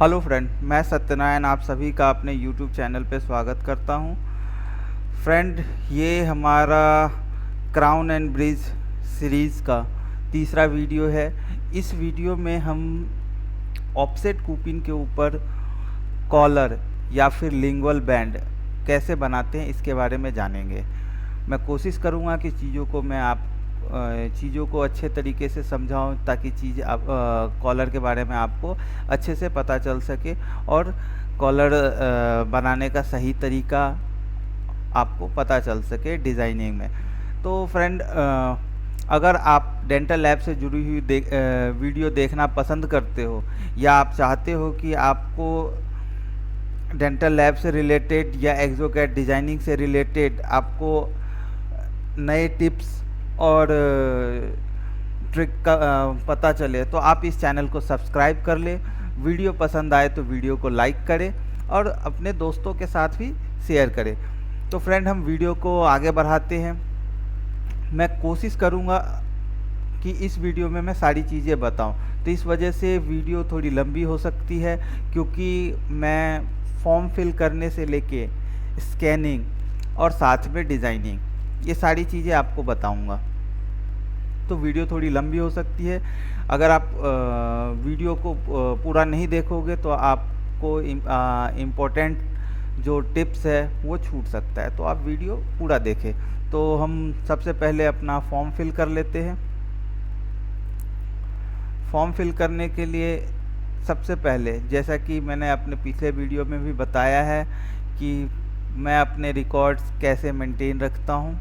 Hello friend, मैं सत्यनारायण आप सभी का अपने यूट्यूब चैनल पे स्वागत करता हूँ। फ्रेंड, ये हमारा क्राउन एंड ब्रिज सीरीज़ का तीसरा वीडियो है। इस वीडियो में हम ऑफसेट कूपिंग के ऊपर कॉलर या फिर लिंगुअल बैंड कैसे बनाते हैं इसके बारे में जानेंगे। मैं कोशिश करूँगा कि चीज़ों को अच्छे तरीके से समझाऊं ताकि कॉलर के बारे में आपको अच्छे से पता चल सके और कॉलर बनाने का सही तरीका आपको पता चल सके डिज़ाइनिंग में। तो फ्रेंड, अगर आप डेंटल लैब से जुड़ी हुई वीडियो देखना पसंद करते हो या आप चाहते हो कि आपको डेंटल लैब से रिलेटेड या एक्सोकैड डिज़ाइनिंग से रिलेटेड आपको नए टिप्स और ट्रिक का पता चले, तो आप इस चैनल को सब्सक्राइब कर ले। वीडियो पसंद आए तो वीडियो को लाइक करें और अपने दोस्तों के साथ भी शेयर करें। तो फ्रेंड, हम वीडियो को आगे बढ़ाते हैं। मैं कोशिश करूँगा कि इस वीडियो में मैं सारी चीज़ें बताऊं, तो इस वजह से वीडियो थोड़ी लंबी हो सकती है, क्योंकि मैं फॉर्म फिल करने से लेके स्कैनिंग और साथ में डिज़ाइनिंग ये सारी चीज़ें आपको बताऊंगा। तो वीडियो थोड़ी लंबी हो सकती है। अगर आप वीडियो को पूरा नहीं देखोगे तो आपको इम्पोर्टेंट जो टिप्स है वो छूट सकता है, तो आप वीडियो पूरा देखें। तो हम सबसे पहले अपना फॉर्म फिल कर लेते हैं। फॉर्म फिल करने के लिए सबसे पहले, जैसा कि मैंने अपने पिछले वीडियो में भी बताया है कि मैं अपने रिकॉर्ड्स कैसे मेंटेन रखता हूँ,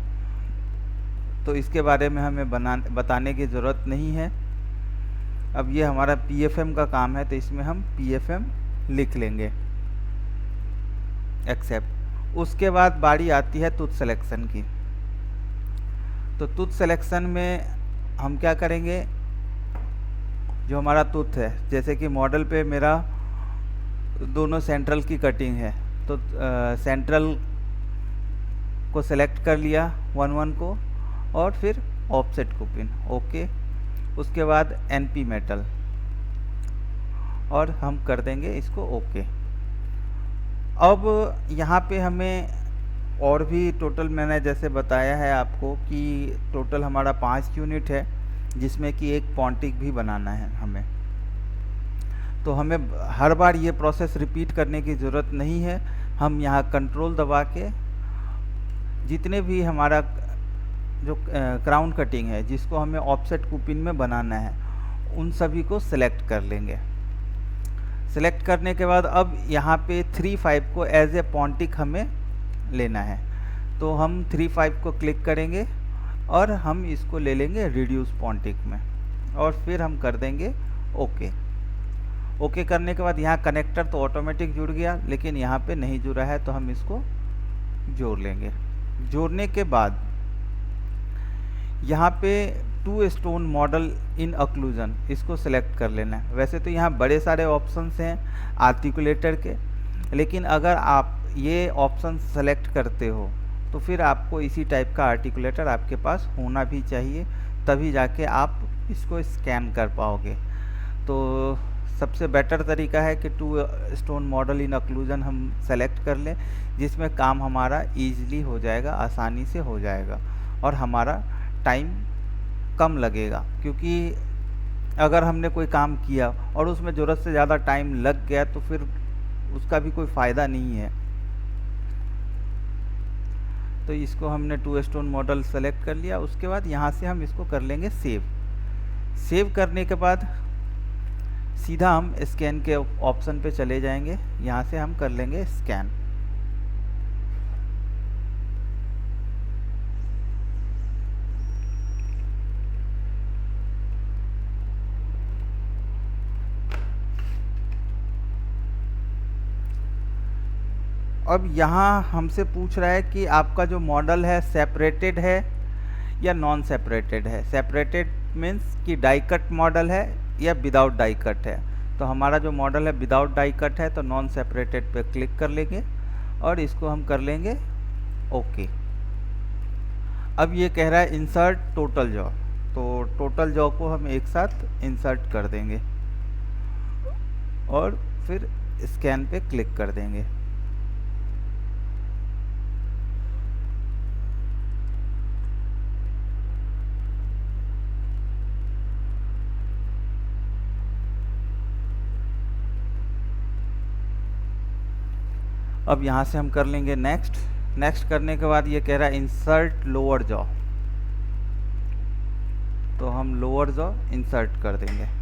तो इसके बारे में हमें बताने की ज़रूरत नहीं है। अब ये हमारा PFM का काम है, तो इसमें हम PFM लिख लेंगे, एक्सेप्ट। उसके बाद बारी आती है टूथ सिलेक्शन की। तो टूथ सिलेक्शन में हम क्या करेंगे, जो हमारा टूथ है, जैसे कि मॉडल पे मेरा दोनों सेंट्रल की कटिंग है, तो सेंट्रल को सेलेक्ट कर लिया 1-1 को, और फिर ऑफसेट कूपिंग ओके। उसके बाद NP मेटल, और हम कर देंगे इसको ओके। अब यहाँ पे हमें और भी टोटल, मैंने जैसे बताया है आपको कि टोटल हमारा 5 यूनिट है, जिसमें कि एक पॉन्टिक भी बनाना है हमें। तो हमें हर बार ये प्रोसेस रिपीट करने की ज़रूरत नहीं है। हम यहाँ कंट्रोल दबा के जितने भी हमारा जो क्राउन कटिंग है जिसको हमें ऑफसेट कूपिंग में बनाना है, उन सभी को सिलेक्ट कर लेंगे। सिलेक्ट करने के बाद अब यहाँ पे 3-5 को एज ए पॉन्टिक हमें लेना है, तो हम 3-5 को क्लिक करेंगे और हम इसको ले लेंगे रिड्यूस पॉन्टिक में, और फिर हम कर देंगे ओके। ओके करने के बाद यहाँ कनेक्टर तो ऑटोमेटिक जुड़ गया, लेकिन यहाँ पे नहीं जुड़ा है, तो हम इसको जोड़ लेंगे। जोड़ने के बाद यहाँ पे 2 स्टोन मॉडल इन ऑक्लूजन, इसको सेलेक्ट कर लेना है। वैसे तो यहाँ बड़े सारे ऑप्शंस हैं आर्टिकुलेटर के, लेकिन अगर आप ये ऑप्शन सेलेक्ट करते हो तो फिर आपको इसी टाइप का आर्टिकुलेटर आपके पास होना भी चाहिए, तभी जाके आप इसको स्कैन कर पाओगे। तो सबसे बेटर तरीका है कि 2 स्टोन मॉडल इन ऑक्लूजन हम सेलेक्ट कर लें, जिसमें काम हमारा ईजिली हो जाएगा, आसानी से हो जाएगा, और हमारा टाइम कम लगेगा। क्योंकि अगर हमने कोई काम किया और उसमें ज़रूरत से ज़्यादा टाइम लग गया तो फिर उसका भी कोई फ़ायदा नहीं है। तो इसको हमने 2 स्टोन मॉडल सेलेक्ट कर लिया। उसके बाद यहाँ से हम इसको कर लेंगे सेव। सेव करने के बाद सीधा हम स्कैन के ऑप्शन पे चले जाएंगे। यहाँ से हम कर लेंगे स्कैन। अब यहाँ हमसे पूछ रहा है कि आपका जो मॉडल है सेपरेटेड है या नॉन सेपरेटेड है। सेपरेटेड मीन्स कि डाई कट मॉडल है या विदाउट डाई कट है। तो हमारा जो मॉडल है विदाउट डाई कट है, तो नॉन सेपरेटेड पे क्लिक कर लेंगे और इसको हम कर लेंगे ओके। अब ये कह रहा है इंसर्ट टोटल जॉ, तो टोटल जॉ को हम एक साथ इंसर्ट कर देंगे। और फिर स्कैन पे क्लिक कर देंगे। अब यहाँ से हम कर लेंगे नेक्स्ट। नेक्स्ट करने के बाद ये कह रहा है इंसर्ट लोअर जॉ, तो हम लोअर जॉ इंसर्ट कर देंगे।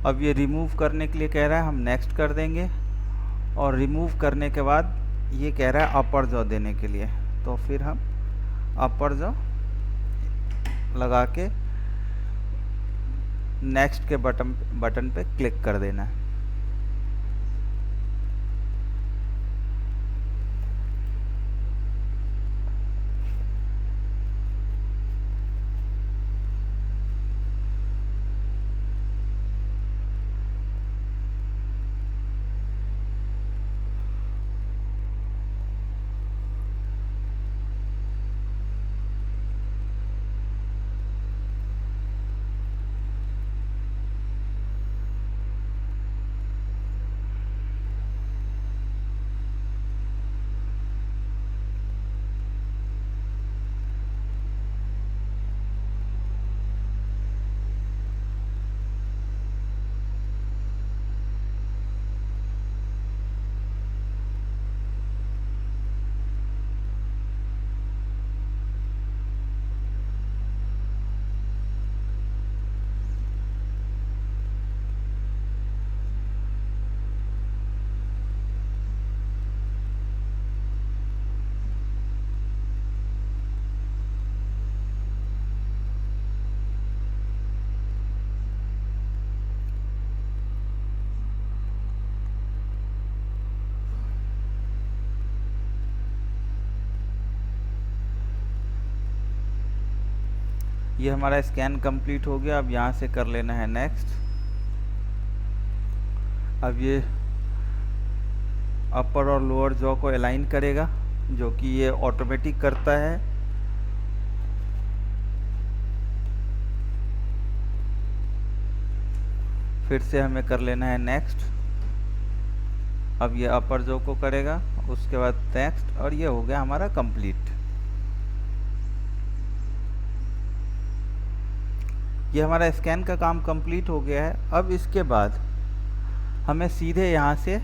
अब ये रिमूव करने के लिए कह रहा है, हम नेक्स्ट कर देंगे। और रिमूव करने के बाद ये कह रहा है अपर जॉ देने के लिए, तो फिर हम अपर जॉ लगा के नेक्स्ट के बटन पे क्लिक कर देना है। ये हमारा स्कैन कंप्लीट हो गया। अब यहाँ से कर लेना है नेक्स्ट। अब ये अपर और लोअर जॉ को अलाइन करेगा, जो कि ये ऑटोमेटिक करता है। फिर से हमें कर लेना है नेक्स्ट। अब ये अपर जॉ को करेगा, उसके बाद नेक्स्ट, और ये हो गया हमारा कंप्लीट। ये हमारा स्कैन का काम कंप्लीट हो गया है। अब इसके बाद हमें सीधे यहाँ से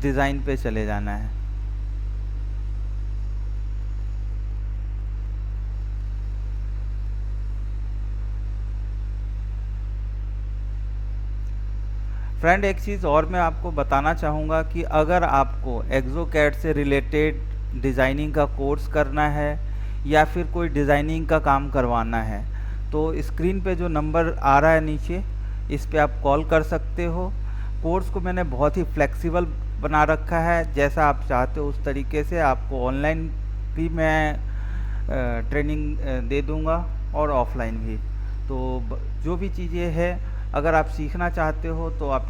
डिज़ाइन पे चले जाना है। फ्रेंड, एक चीज़ और मैं आपको बताना चाहूँगा कि अगर आपको एक्सोकैड से रिलेटेड डिज़ाइनिंग का कोर्स करना है या फिर कोई डिज़ाइनिंग का काम करवाना है, तो स्क्रीन पे जो नंबर आ रहा है नीचे, इस पे आप कॉल कर सकते हो। कोर्स को मैंने बहुत ही फ्लेक्सिबल बना रखा है, जैसा आप चाहते हो उस तरीके से आपको ऑनलाइन भी मैं ट्रेनिंग दे दूंगा और ऑफलाइन भी। तो जो भी चीज़ें हैं, अगर आप सीखना चाहते हो तो आप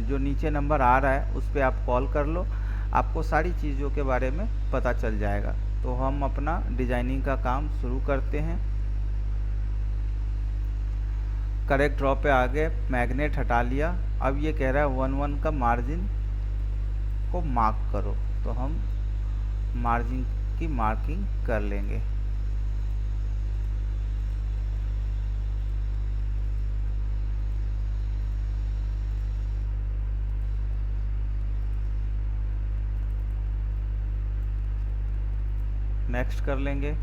जो नीचे नंबर आ रहा है उस पर आप कॉल कर लो। आपको सारी चीज़ों के बारे में पता चल जाएगा। तो हम अपना डिजाइनिंग का काम शुरू करते हैं। करेक्ट ड्रॉ पे आ गए, मैग्नेट हटा लिया। अब ये कह रहा है 1 1 का मार्जिन को मार्क करो, तो हम मार्जिन की मार्किंग कर लेंगे। नेक्स्ट कर लेंगे।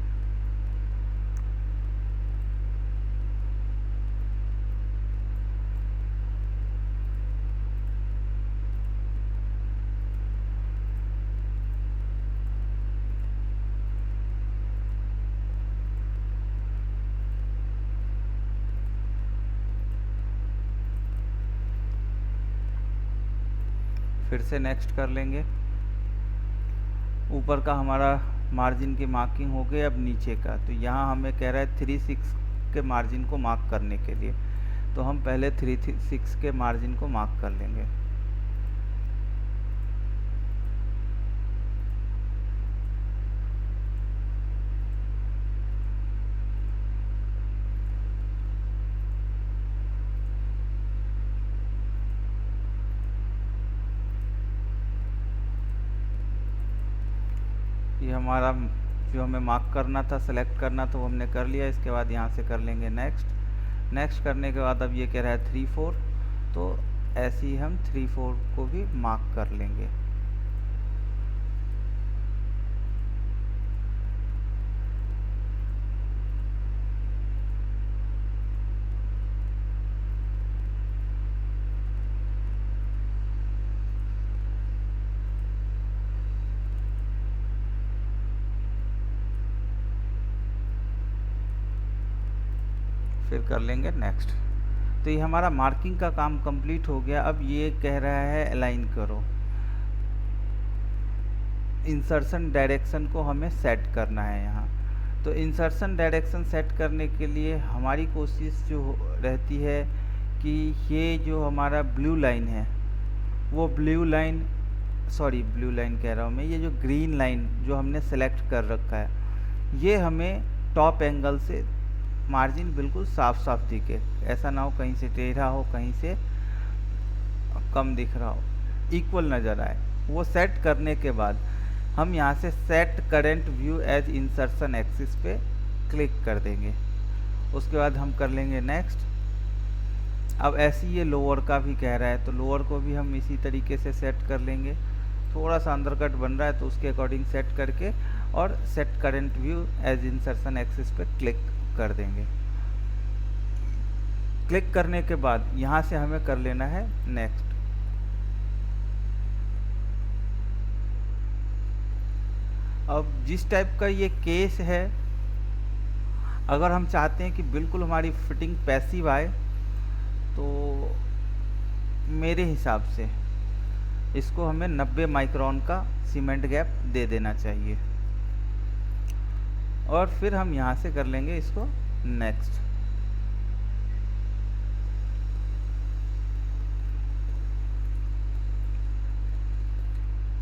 फिर से नेक्स्ट कर लेंगे। ऊपर का हमारा मार्जिन की मार्किंग हो गई। अब नीचे का, तो यहाँ हमें कह रहा है 3 6 के मार्जिन को मार्क करने के लिए, तो हम पहले 3 6 के मार्जिन को मार्क कर लेंगे। ये हमारा जो हमें मार्क करना था, सेलेक्ट करना था, वो हमने कर लिया। इसके बाद यहाँ से कर लेंगे नेक्स्ट। नेक्स्ट करने के बाद अब ये कह रहा है 3 4, तो ऐसे ही हम 3 4 को भी मार्क कर लेंगे। फिर कर लेंगे नेक्स्ट। तो ये हमारा मार्किंग का काम कंप्लीट हो गया। अब ये कह रहा है अलाइन करो। इंसर्शन डायरेक्शन को हमें सेट करना है यहाँ। तो इंसर्शन डायरेक्शन सेट करने के लिए हमारी कोशिश जो रहती है कि ये जो हमारा ब्लू लाइन है, वो ब्लू लाइन कह रहा हूँ मैं, ये जो ग्रीन लाइन जो हमने सेलेक्ट कर रखा है, ये हमें टॉप एंगल से मार्जिन बिल्कुल साफ साफ दिखे। ऐसा ना हो कहीं से टेढ़ा हो, कहीं से कम दिख रहा हो, इक्वल नज़र आए। वो सेट करने के बाद हम यहाँ से set current view as insertion axis पे क्लिक कर देंगे। उसके बाद हम कर लेंगे नेक्स्ट। अब ऐसे ये लोअर का भी कह रहा है, तो लोअर को भी हम इसी तरीके से सेट कर लेंगे। थोड़ा सा अंडरकट बन रहा है तो उसके अकॉर्डिंग सेट करके और set current view as insertion axis पे क्लिक कर देंगे। क्लिक करने के बाद यहाँ से हमें कर लेना है नेक्स्ट। अब जिस टाइप का ये केस है, अगर हम चाहते हैं कि बिल्कुल हमारी फिटिंग पैसिव आए, तो मेरे हिसाब से इसको हमें 90 माइक्रोन का सीमेंट गैप दे देना चाहिए। और फिर हम यहाँ से कर लेंगे इसको नेक्स्ट।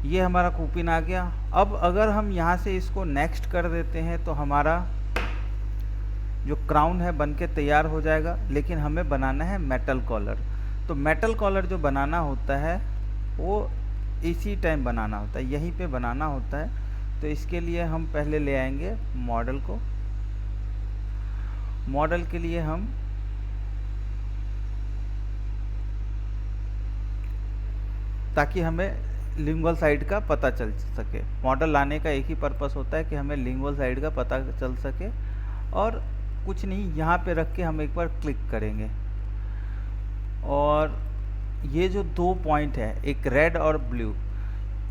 ये हमारा कूपिन आ गया। अब अगर हम यहाँ से इसको नेक्स्ट कर देते हैं तो हमारा जो क्राउन है बन के तैयार हो जाएगा। लेकिन हमें बनाना है मेटल कॉलर। तो मेटल कॉलर जो बनाना होता है वो इसी टाइम बनाना होता है, यहीं पे बनाना होता है। तो इसके लिए हम पहले ले आएंगे मॉडल को। मॉडल के लिए हम ताकि हमें लिंगुअल साइड का पता चल सके, मॉडल लाने का एक ही पर्पस होता है कि हमें लिंगुअल साइड का पता चल सके। और कुछ नहीं, यहाँ पे रख के हम एक बार क्लिक करेंगे और ये जो 2 पॉइंट है, एक रेड और ब्लू,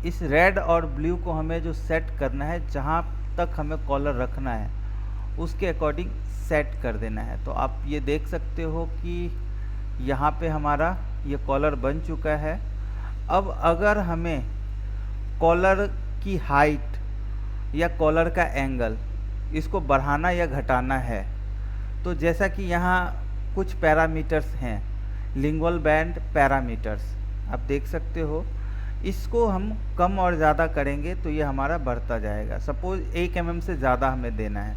इस रेड और ब्लू को हमें जो सेट करना है, जहाँ तक हमें कॉलर रखना है उसके अकॉर्डिंग सेट कर देना है। तो आप ये देख सकते हो कि यहाँ पे हमारा ये कॉलर बन चुका है। अब अगर हमें कॉलर की हाइट या कॉलर का एंगल इसको बढ़ाना या घटाना है, तो जैसा कि यहाँ कुछ पैरामीटर्स हैं, लिंगुअल बैंड पैरामीटर्स आप देख सकते हो। इसको हम कम और ज़्यादा करेंगे तो ये हमारा बढ़ता जाएगा। सपोज़ 1 mm से ज़्यादा हमें देना है,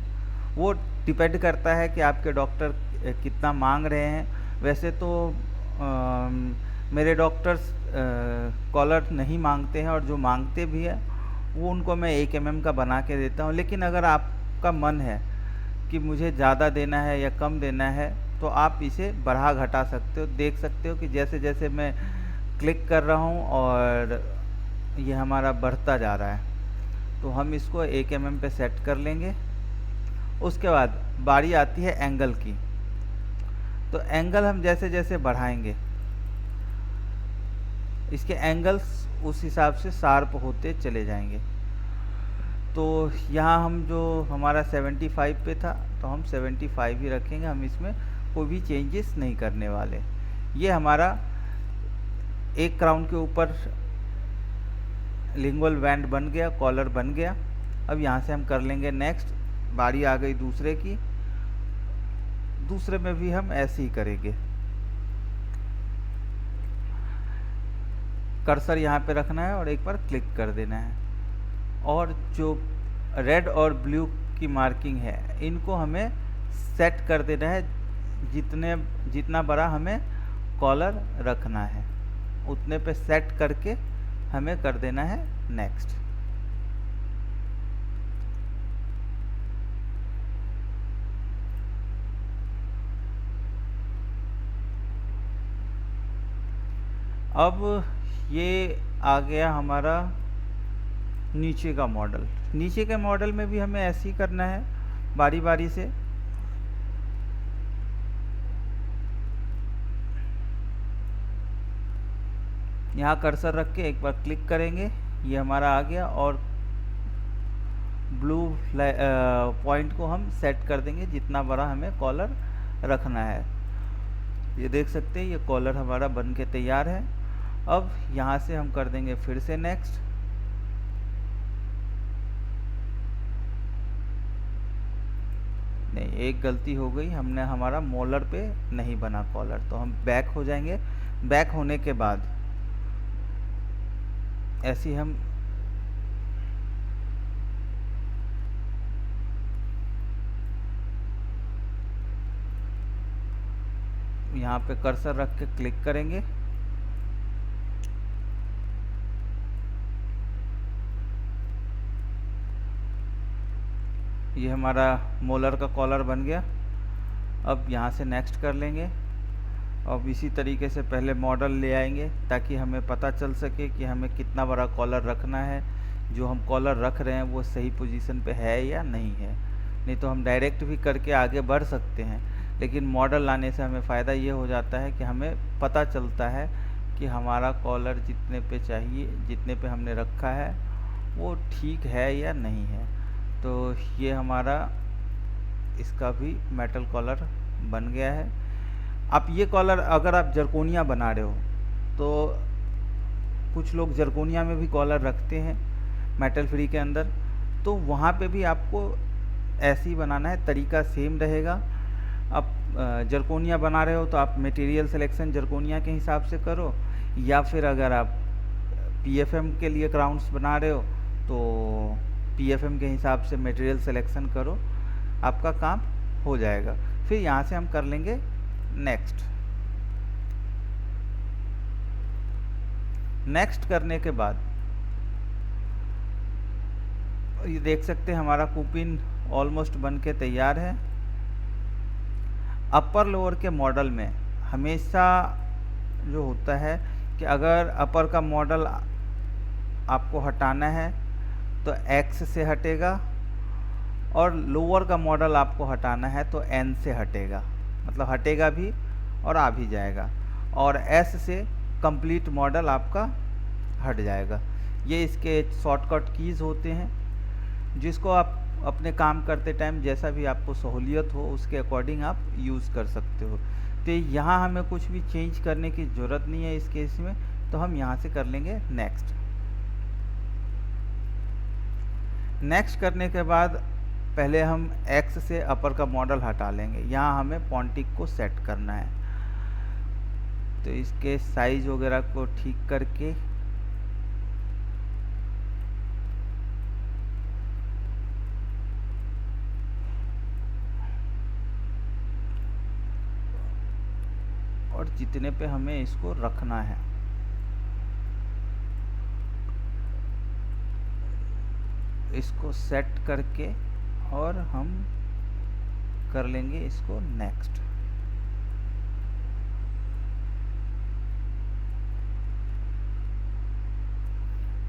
वो डिपेंड करता है कि आपके डॉक्टर कितना मांग रहे हैं। वैसे तो मेरे डॉक्टर्स कॉलर नहीं मांगते हैं, और जो मांगते भी हैं वो उनको मैं 1 mm का बना के देता हूँ। लेकिन अगर आपका मन है कि मुझे ज़्यादा देना है या कम देना है, तो आप इसे बढ़ा घटा सकते हो। देख सकते हो कि जैसे जैसे मैं क्लिक कर रहा हूँ और ये हमारा बढ़ता जा रहा है। तो हम इसको 1 mm पे सेट कर लेंगे। उसके बाद बारी आती है एंगल की। तो एंगल हम जैसे जैसे बढ़ाएंगे, इसके एंगल्स उस हिसाब से शार्प होते चले जाएंगे। तो यहाँ हम जो हमारा 75 पे था, तो हम 75 ही रखेंगे। हम इसमें कोई भी चेंजेस नहीं करने वाले। ये हमारा एक क्राउन के ऊपर लिंगुअल बैंड बन गया, कॉलर बन गया। अब यहाँ से हम कर लेंगे नेक्स्ट। बारी आ गई दूसरे की। दूसरे में भी हम ऐसे ही करेंगे। कर्सर यहाँ पे रखना है और एक बार क्लिक कर देना है, और जो रेड और ब्लू की मार्किंग है इनको हमें सेट कर देना है। जितना बड़ा हमें कॉलर रखना है उतने पे सेट करके हमें कर देना है नेक्स्ट। अब ये आ गया हमारा नीचे का मॉडल। नीचे के मॉडल में भी हमें ऐसे ही करना है, बारी बारी से। यहाँ कर्सर रख के एक बार क्लिक करेंगे, ये हमारा आ गया, और ब्लू पॉइंट को हम सेट कर देंगे जितना बड़ा हमें कॉलर रखना है। ये देख सकते हैं ये कॉलर हमारा बन के तैयार है। अब यहाँ से हम कर देंगे फिर से नेक्स्ट। नहीं, एक गलती हो गई, हमने हमारा मोलर पे नहीं बना कॉलर। तो हम बैक हो जाएंगे। बैक होने के बाद ऐसे हम यहाँ पे कर्सर रख के क्लिक करेंगे। ये हमारा मोलर का कॉलर बन गया। अब यहाँ से नेक्स्ट कर लेंगे। अब इसी तरीके से पहले मॉडल ले आएंगे ताकि हमें पता चल सके कि हमें कितना बड़ा कॉलर रखना है। जो हम कॉलर रख रहे हैं वो सही पोजीशन पे है या नहीं है। नहीं तो हम डायरेक्ट भी करके आगे बढ़ सकते हैं, लेकिन मॉडल लाने से हमें फ़ायदा ये हो जाता है कि हमें पता चलता है कि हमारा कॉलर जितने पे चाहिए, जितने पे हमने रखा है वो ठीक है या नहीं है। तो ये हमारा इसका भी मेटल कॉलर बन गया है। अब ये कॉलर अगर आप जरकोनिया बना रहे हो, तो कुछ लोग जरकोनिया में भी कॉलर रखते हैं मेटल फ्री के अंदर, तो वहाँ पे भी आपको ऐसे ही बनाना है, तरीका सेम रहेगा। आप जरकोनिया बना रहे हो तो आप मटेरियल सिलेक्शन जरकोनिया के हिसाब से करो, या फिर अगर आप पीएफएम के लिए क्राउन्स बना रहे हो तो पीएफएम के हिसाब से मटेरियल सिलेक्शन करो, आपका काम हो जाएगा। फिर यहाँ से हम कर लेंगे नेक्स्ट। नेक्स्ट करने के बाद ये देख सकते हैं हमारा कुपिन ऑलमोस्ट बन के तैयार है। अपर लोअर के मॉडल में हमेशा जो होता है कि अगर अपर का मॉडल आपको हटाना है तो X से हटेगा, और लोअर का मॉडल आपको हटाना है तो N से हटेगा, मतलब हटेगा भी और आ भी जाएगा, और S से कंप्लीट मॉडल आपका हट जाएगा। ये इसके शॉर्टकट कीज़ होते हैं जिसको आप अपने काम करते टाइम जैसा भी आपको सहूलियत हो उसके अकॉर्डिंग आप यूज़ कर सकते हो। तो यहाँ हमें कुछ भी चेंज करने की ज़रूरत नहीं है इस केस में, तो हम यहाँ से कर लेंगे नेक्स्ट। नेक्स्ट करने के बाद पहले हम X से अपर का मॉडल हटा लेंगे। यहाँ हमें पॉन्टिक को सेट करना है, तो इसके साइज वगैरह को ठीक करके जितने पे हमें इसको रखना है। इसको सेट करके और हम कर लेंगे इसको नेक्स्ट।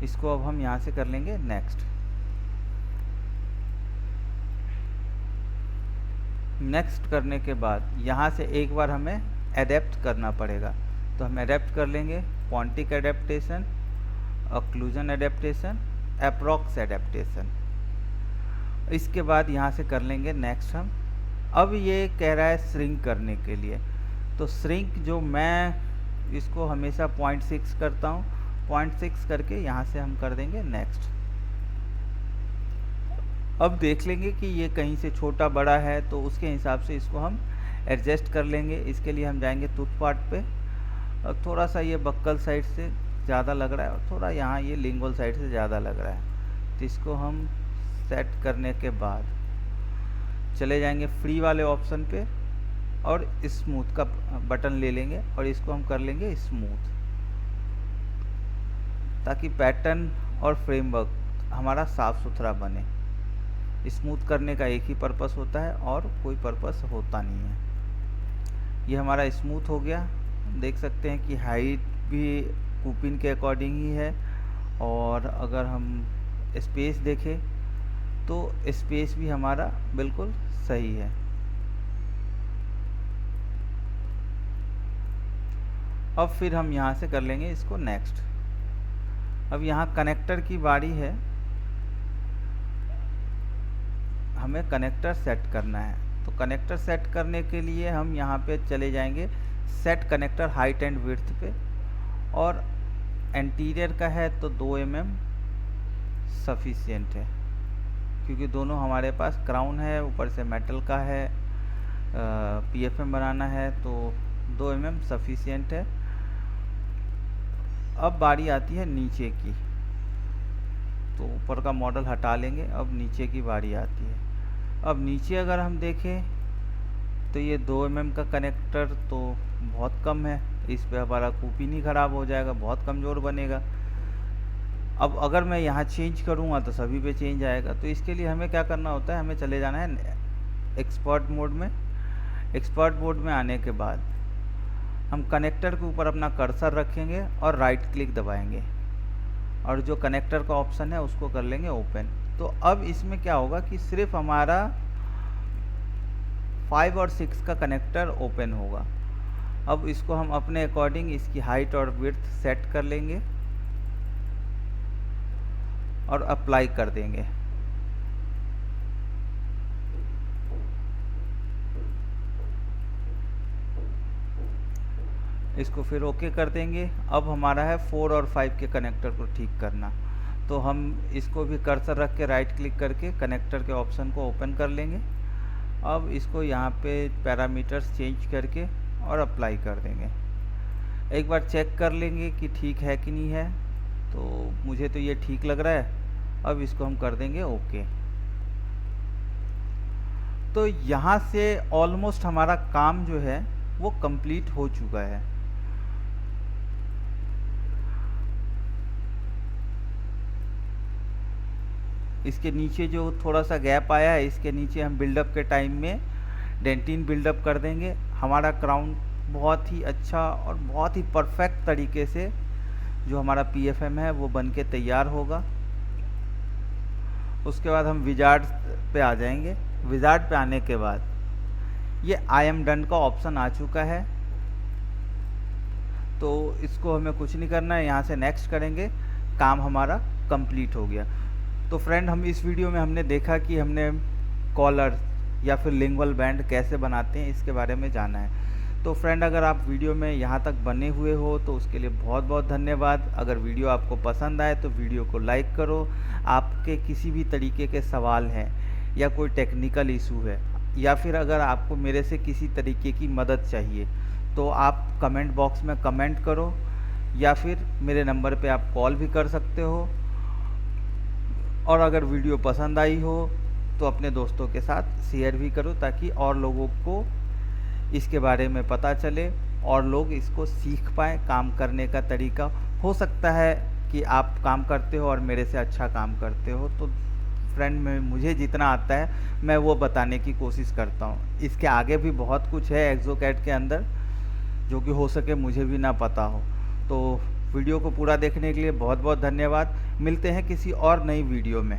इसको अब हम यहाँ से कर लेंगे नेक्स्ट। नेक्स्ट करने के बाद यहाँ से एक बार हमें एडेप्ट करना पड़ेगा, तो हम एडेप्ट कर लेंगे quantic adaptation, occlusion adaptation, approx adaptation. इसके बाद यहाँ से कर लेंगे नेक्स्ट हम। अब ये कह रहा है श्रिंक करने के लिए, तो श्रिंक जो मैं इसको हमेशा 0.6 करता हूँ, 0.6 करके यहाँ से हम कर देंगे नेक्स्ट। अब देख लेंगे कि ये कहीं से छोटा बड़ा है, तो उसके हिसाब से इसको हम एडजस्ट कर लेंगे। इसके लिए हम जाएंगे टूथ पार्ट पे, और थोड़ा सा ये बक्कल साइड से ज़्यादा लग रहा है और थोड़ा यहाँ ये लिंगुअल साइड से ज़्यादा लग रहा है, तो इसको हम सेट करने के बाद चले जाएंगे फ्री वाले ऑप्शन पे और स्मूथ का बटन ले लेंगे और इसको हम कर लेंगे स्मूथ, ताकि पैटर्न और फ्रेमवर्क हमारा साफ सुथरा बने। स्मूथ करने का एक ही पर्पस होता है और कोई पर्पस होता नहीं है। ये हमारा स्मूथ हो गया। देख सकते हैं कि हाइट भी कुपिन के अकॉर्डिंग ही है, और अगर हम स्पेस देखें तो स्पेस भी हमारा बिल्कुल सही है। अब फिर हम यहाँ से कर लेंगे इसको नेक्स्ट। अब यहाँ कनेक्टर की बारी है, हमें कनेक्टर सेट करना है। तो कनेक्टर सेट करने के लिए हम यहाँ पे चले जाएंगे set connector height and width पे, और इंटीरियर का है तो 2 mm सफिशिएंट है, क्योंकि दोनों हमारे पास क्राउन है, ऊपर से मेटल का है, PFM बनाना है, तो 2 mm सफिशिएंट है। अब बारी आती है नीचे की, तो ऊपर का मॉडल हटा लेंगे, अब नीचे की बारी आती है। अब नीचे अगर हम देखें तो ये 2 mm का कनेक्टर तो बहुत कम है, इस पे हमारा कुपिन ही ख़राब हो जाएगा, बहुत कमज़ोर बनेगा। अब अगर मैं यहाँ चेंज करूँगा तो सभी पे चेंज आएगा, तो इसके लिए हमें क्या करना होता है, हमें चले जाना है एक्सपर्ट मोड में। एक्सपर्ट मोड में आने के बाद हम कनेक्टर के ऊपर अपना कर्सर रखेंगे और राइट क्लिक दबाएंगे, और जो कनेक्टर का ऑप्शन है उसको कर लेंगे ओपन। तो अब इसमें क्या होगा कि सिर्फ हमारा 5 और 6 का कनेक्टर ओपन होगा। अब इसको हम अपने अकॉर्डिंग इसकी हाइट और विड्थ सेट कर लेंगे और अप्लाई कर देंगे। इसको फिर ओके कर देंगे। अब हमारा है 4 और 5 के कनेक्टर को ठीक करना, तो हम इसको भी कर्सर रख के राइट क्लिक करके कनेक्टर के ऑप्शन को ओपन कर लेंगे। अब इसको यहाँ पे पैरामीटर्स चेंज करके और अप्लाई कर देंगे। एक बार चेक कर लेंगे कि ठीक है कि नहीं है, तो मुझे तो ये ठीक लग रहा है। अब इसको हम कर देंगे ओके। तो यहाँ से ऑलमोस्ट हमारा काम जो है वो कंप्लीट हो चुका है। इसके नीचे जो थोड़ा सा गैप आया है, इसके नीचे हम बिल्डअप के टाइम में डेंटिन बिल्डअप कर देंगे। हमारा क्राउन बहुत ही अच्छा और बहुत ही परफेक्ट तरीके से जो हमारा PFM है वो बन के तैयार होगा। उसके बाद हम विजार्ड पे आ जाएंगे। विजार्ड पे आने के बाद ये आई एम डन का ऑप्शन आ चुका है, तो इसको हमें कुछ नहीं करना है, यहाँ से नेक्स्ट करेंगे, काम हमारा कंप्लीट हो गया। तो फ्रेंड, हम इस वीडियो में हमने देखा कि हमने कॉलर या फिर लिंगुअल बैंड कैसे बनाते हैं, इसके बारे में जाना है। तो फ्रेंड, अगर आप वीडियो में यहाँ तक बने हुए हो तो उसके लिए बहुत बहुत धन्यवाद। अगर वीडियो आपको पसंद आए तो वीडियो को लाइक करो। आपके किसी भी तरीके के सवाल हैं या कोई टेक्निकल इशू है, या फिर अगर आपको मेरे से किसी तरीके की मदद चाहिए, तो आप कमेंट बॉक्स में कमेंट करो, या फिर मेरे नंबर पे आप कॉल भी कर सकते हो। और अगर वीडियो पसंद आई हो तो अपने दोस्तों के साथ शेयर भी करो, ताकि और लोगों को इसके बारे में पता चले और लोग इसको सीख पाएँ, काम करने का तरीका। हो सकता है कि आप काम करते हो और मेरे से अच्छा काम करते हो, तो फ्रेंड में मुझे जितना आता है मैं वो बताने की कोशिश करता हूँ। इसके आगे भी बहुत कुछ है एक्सोकैड के अंदर जो कि हो सके मुझे भी ना पता हो। तो वीडियो को पूरा देखने के लिए बहुत बहुत धन्यवाद। मिलते हैं किसी और नई वीडियो में।